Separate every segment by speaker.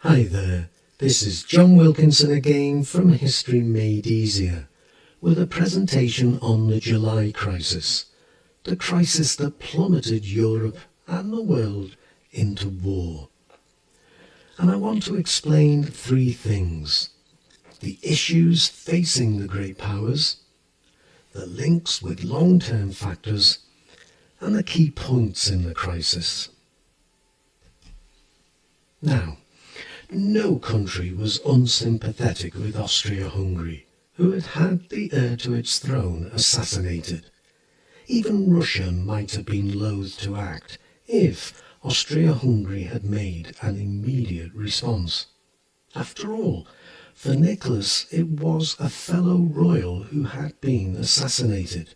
Speaker 1: Hi there, this is John Wilkinson again from History Made Easier with a presentation on the July crisis, the crisis that plummeted Europe and the world into war. And I want to explain three things: the issues facing the great powers, the links with long-term factors, and the key points in the crisis. Now, no country was unsympathetic with Austria-Hungary, who had had the heir to its throne assassinated. Even Russia might have been loath to act if Austria-Hungary had made an immediate response. After all, for Nicholas it was a fellow royal who had been assassinated,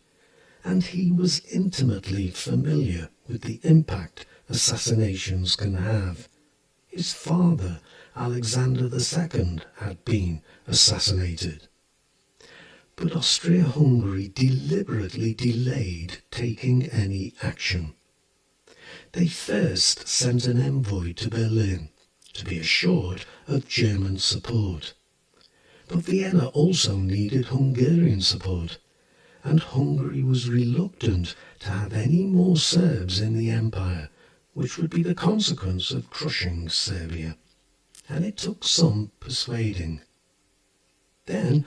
Speaker 1: and he was intimately familiar with the impact assassinations can have. His father, Alexander II, had been assassinated. But Austria-Hungary deliberately delayed taking any action. They first sent an envoy to Berlin to be assured of German support. But Vienna also needed Hungarian support, and Hungary was reluctant to have any more Serbs in the empire, which would be the consequence of crushing Serbia. And it took some persuading. Then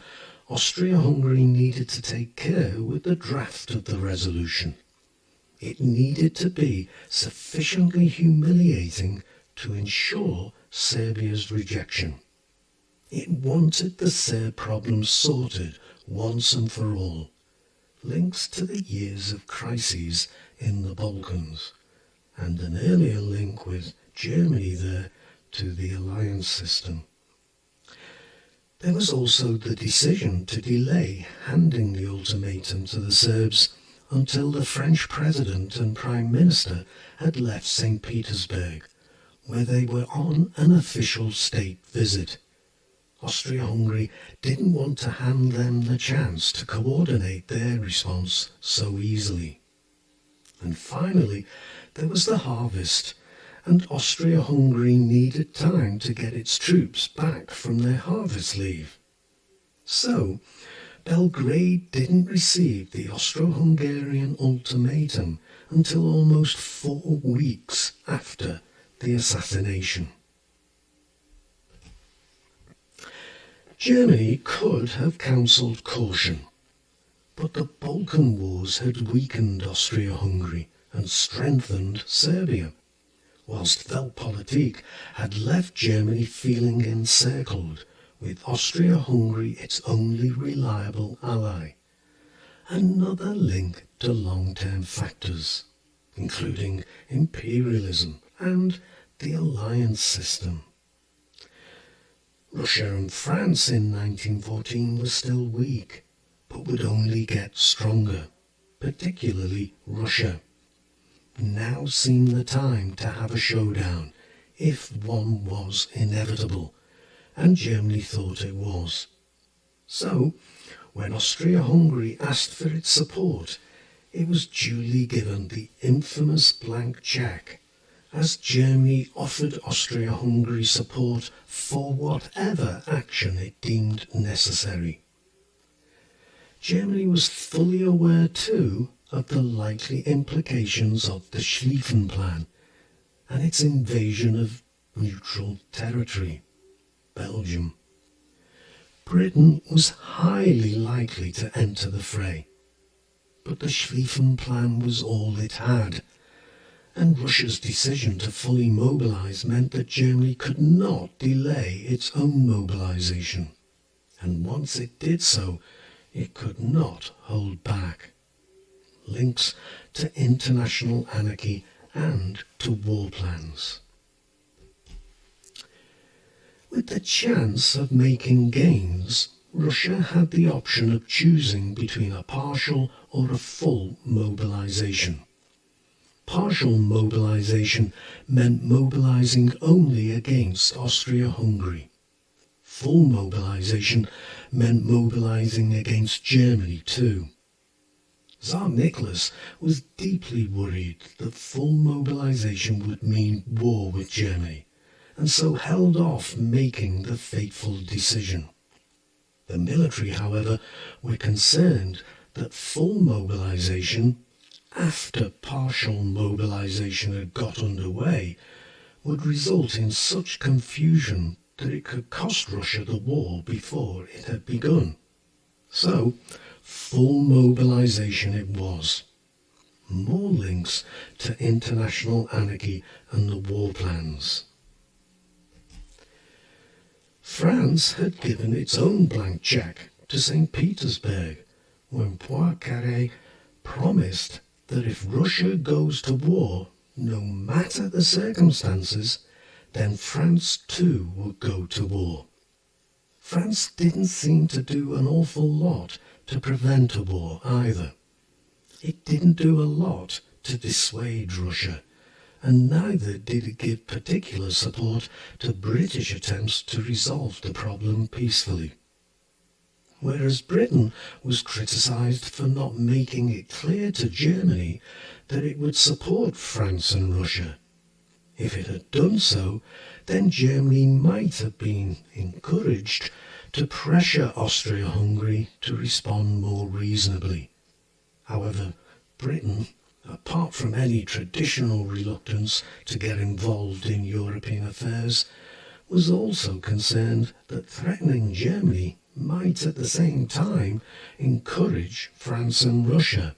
Speaker 1: Austria-Hungary needed to take care with the draft of the resolution. It needed to be sufficiently humiliating to ensure Serbia's rejection. It wanted the Serb problem sorted once and for all, links to the years of crises in the Balkans, and an earlier link with Germany there to the alliance system. There was also the decision to delay handing the ultimatum to the Serbs until the French President and Prime Minister had left St. Petersburg, where they were on an official state visit. Austria-Hungary didn't want to hand them the chance to coordinate their response so easily. And finally, there was the harvest, and Austria-Hungary needed time to get its troops back from their harvest leave. So, Belgrade didn't receive the Austro-Hungarian ultimatum until almost 4 weeks after the assassination. Germany could have counselled caution, but the Balkan Wars had weakened Austria-Hungary and strengthened Serbia, whilst Weltpolitik had left Germany feeling encircled, with Austria-Hungary its only reliable ally. Another link to long-term factors, including imperialism and the alliance system. Russia and France in 1914 were still weak, but would only get stronger, particularly Russia. Now seemed the time to have a showdown, if one was inevitable, and Germany thought it was. So, when Austria-Hungary asked for its support, it was duly given the infamous blank cheque, as Germany offered Austria-Hungary support for whatever action it deemed necessary. Germany was fully aware too of the likely implications of the Schlieffen Plan and its invasion of neutral territory, Belgium. Britain was highly likely to enter the fray, but the Schlieffen Plan was all it had, and Russia's decision to fully mobilize meant that Germany could not delay its own mobilization, and once it did so, it could not hold back. Links to international anarchy and to war plans. With the chance of making gains, Russia had the option of choosing between a partial or a full mobilization. Partial mobilization meant mobilizing only against Austria-Hungary. Full mobilization meant mobilizing against Germany too. Tsar Nicholas was deeply worried that full mobilization would mean war with Germany, and so held off making the fateful decision. The military, however, were concerned that full mobilization, after partial mobilization had got underway, would result in such confusion that it could cost Russia the war before it had begun. So, full mobilization it was. More links to international anarchy and the war plans. France had given its own blank cheque to St. Petersburg when Poincaré promised that if Russia goes to war, no matter the circumstances, then France too would go to war. France didn't seem to do an awful lot to prevent a war either. It didn't do a lot to dissuade Russia, and neither did it give particular support to British attempts to resolve the problem peacefully. Whereas Britain was criticised for not making it clear to Germany that it would support France and Russia. If it had done so, then Germany might have been encouraged to pressure Austria-Hungary to respond more reasonably. However, Britain, apart from any traditional reluctance to get involved in European affairs, was also concerned that threatening Germany might at the same time encourage France and Russia.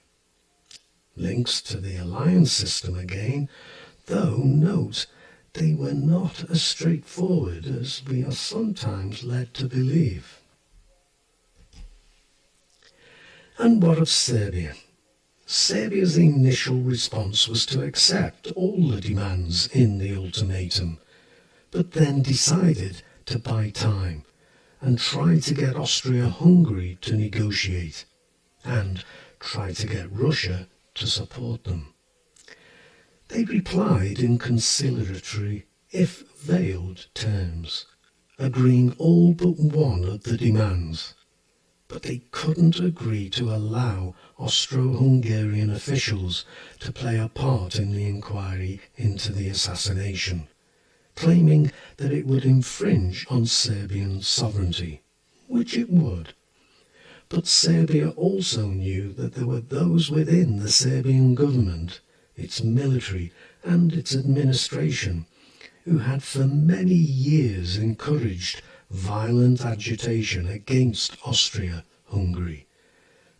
Speaker 1: Links to the alliance system again, though note they were not as straightforward as we are sometimes led to believe. And what of Serbia? Serbia's initial response was to accept all the demands in the ultimatum, but then decided to buy time and try to get Austria-Hungary to negotiate, and try to get Russia to support them. They replied in conciliatory, if veiled, terms, agreeing all but one of the demands. But they couldn't agree to allow Austro-Hungarian officials to play a part in the inquiry into the assassination, claiming that it would infringe on Serbian sovereignty, which it would. But Serbia also knew that there were those within the Serbian government, its military and its administration, who had for many years encouraged violent agitation against Austria-Hungary,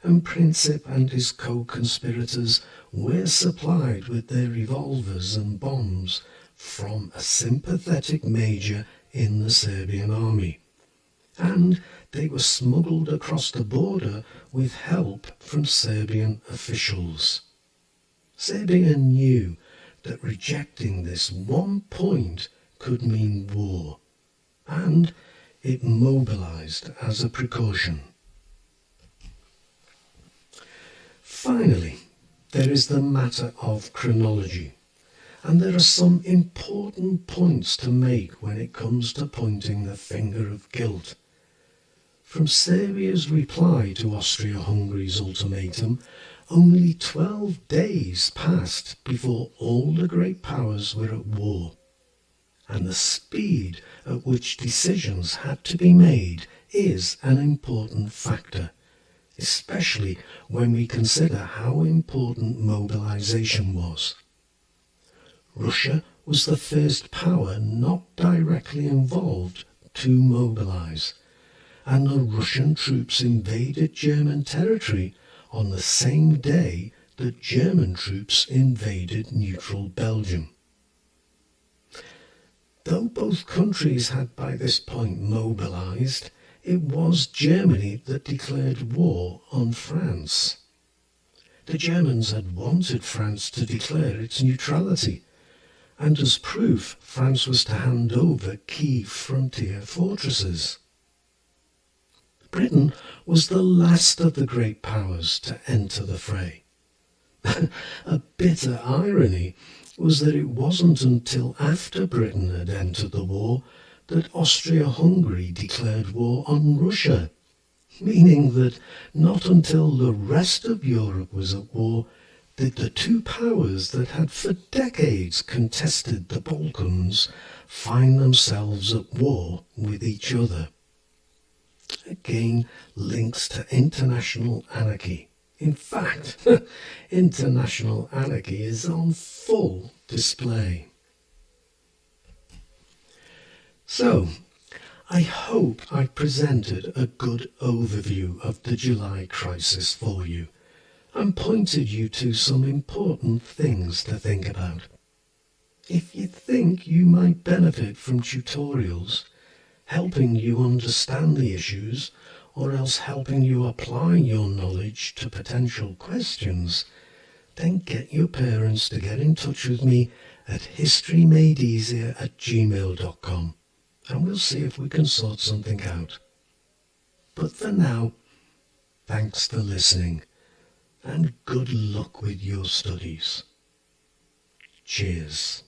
Speaker 1: and Princip and his co-conspirators were supplied with their revolvers and bombs from a sympathetic major in the Serbian army, and they were smuggled across the border with help from Serbian officials. Serbia knew that rejecting this one point could mean war, and it mobilized as a precaution. Finally, there is the matter of chronology, and there are some important points to make when it comes to pointing the finger of guilt. From Serbia's reply to Austria-Hungary's ultimatum, only 12 days passed before all the great powers were at war, and the speed at which decisions had to be made is an important factor, especially when we consider how important mobilization was. Russia was the first power not directly involved to mobilize, and the Russian troops invaded German territory on the same day that German troops invaded neutral Belgium. Though both countries had by this point mobilized, it was Germany that declared war on France. The Germans had wanted France to declare its neutrality, and as proof, France was to hand over key frontier fortresses. Britain was the last of the great powers to enter the fray. A bitter irony was that it wasn't until after Britain had entered the war that Austria-Hungary declared war on Russia, meaning that not until the rest of Europe was at war did the two powers that had for decades contested the Balkans find themselves at war with each other. Again, links to international anarchy. In fact, international anarchy is on full display. So, I hope I presented a good overview of the July crisis for you and pointed you to some important things to think about. If you think you might benefit from tutorials helping you understand the issues, or else helping you apply your knowledge to potential questions, then get your parents to get in touch with me at historymadeeasier@gmail.com, and we'll see if we can sort something out. But for now, thanks for listening, and good luck with your studies. Cheers.